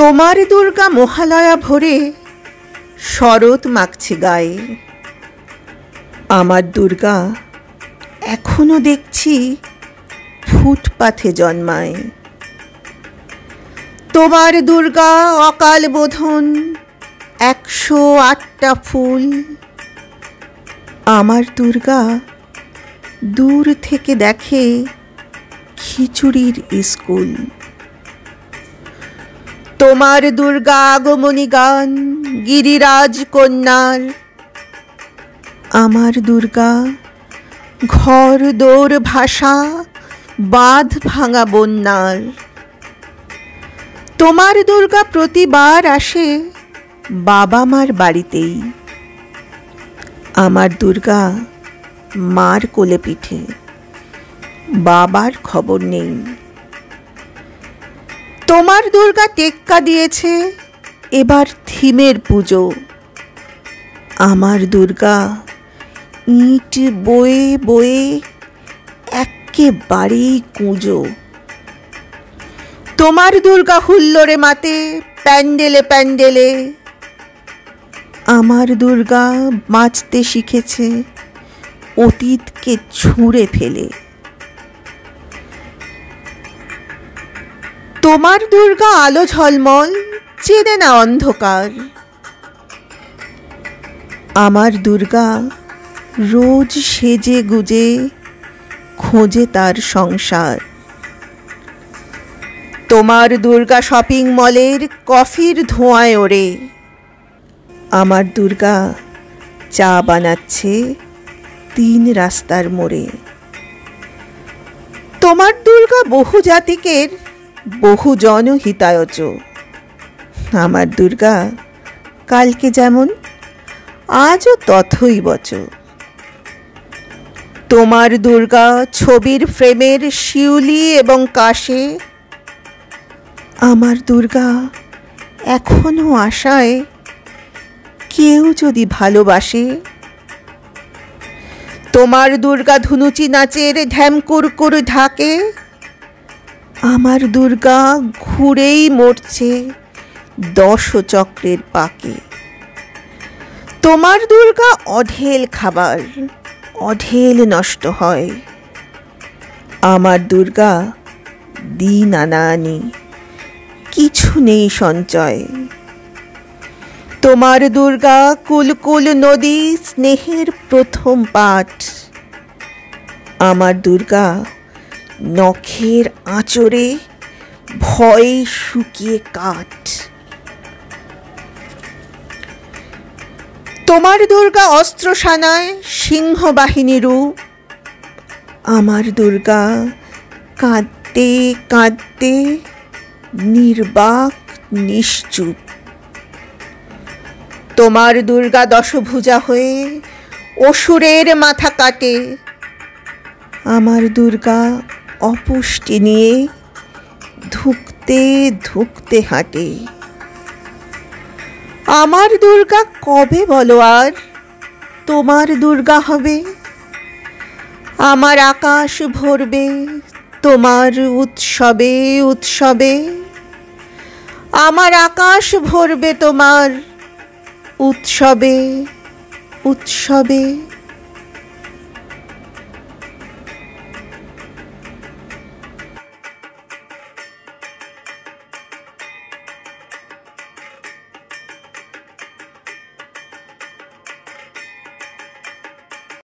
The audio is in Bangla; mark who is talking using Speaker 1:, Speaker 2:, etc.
Speaker 1: তোমার দুর্গা মহালয়া ভোরে শরৎ মাখছে গায়ে। আমার দুর্গা এখনো দেখছি ফুটপাথে জন্মায়। তোমার দুর্গা অকাল বোধন 108টা ফুল। আমার দুর্গা দূর থেকে দেখে খিচুড়ির স্কুল। তোমার দুর্গা আগমনী গান গিরিরাজ কন্যার। আমার দুর্গা ঘর দোর ভাষা বাঁধ ভাঙা বন্যার। তোমার দুর্গা প্রতিবার আসে বাবা মার বাড়িতেই। আমার দুর্গা মার কোলে পিঠে, বাবার খবর নেই। তোমার দুর্গা টেক্কা দিয়েছে এবার থিমের পুজো। আমার দুর্গা ইট বয়ে বয়ে একেবারেই কুঁজো। তোমার দুর্গা হুল্লোড়ে মাতে প্যান্ডেলে প্যান্ডেলে। আমার দুর্গা বাঁচতে শিখেছে অতীতকে ছুঁড়ে ফেলে। তোমার দুর্গা আলো ঝলমল, চেনে না অন্ধকার। আমার দুর্গা রোজ সেজে গুজে খোঁজে তার সংসার। তোমার দুর্গা শপিং মলের কফির ধোঁয়ায় ওড়ে। আমার দুর্গা চা বানাচ্ছে 3 রাস্তার মোড়ে। তোমার দুর্গা বহু জাতিকের বহু জনহিতায়চ। আমার দুর্গা কালকে যেমন আজও তথৈবচ। তোমার দুর্গা ছবির ফ্রেমের শিউলি এবং কাশে। আমার দুর্গা এখনো আশায় কেউ যদি ভালোবাসে। তোমার দুর্গা ধুনুচি নাচের ঢ্যামকুরকুর ঢাকে। আমার দুর্গা ঘুরেই মরছে 10 চক্রের পাকে। তোমার দুর্গা অঢেল খাবার, অঢেল নষ্ট হয়। আমার দুর্গা দিন আনা আনি, কিছু নেই সঞ্চয়। তোমার দুর্গা কুলকুল নদী স্নেহের প্রথম পাঠ। আমার দুর্গা নখের আঁচড়ে ভয়ে শুকিয়ে কাঠ। তোমার দুর্গা অস্ত্রসানায় সিংহবাহিনী রূপ। আমার দুর্গা কাঁদতে কাঁদতে নির্বাক নিশ্চুপ। তোমার দুর্গা দশভুজা হয়ে অসুরের মাথা কাটে। আমার দুর্গা অপুষ্টি নিয়ে ধুকতে ধুকতে হাঁটে। আমার দুর্গা কবে বলো আর তোমার দুর্গা হবে? আমার আকাশ ভরবে তোমার উৎসবে উৎসবে। আমার আকাশ ভরবে তোমার উৎসবে উৎসবে।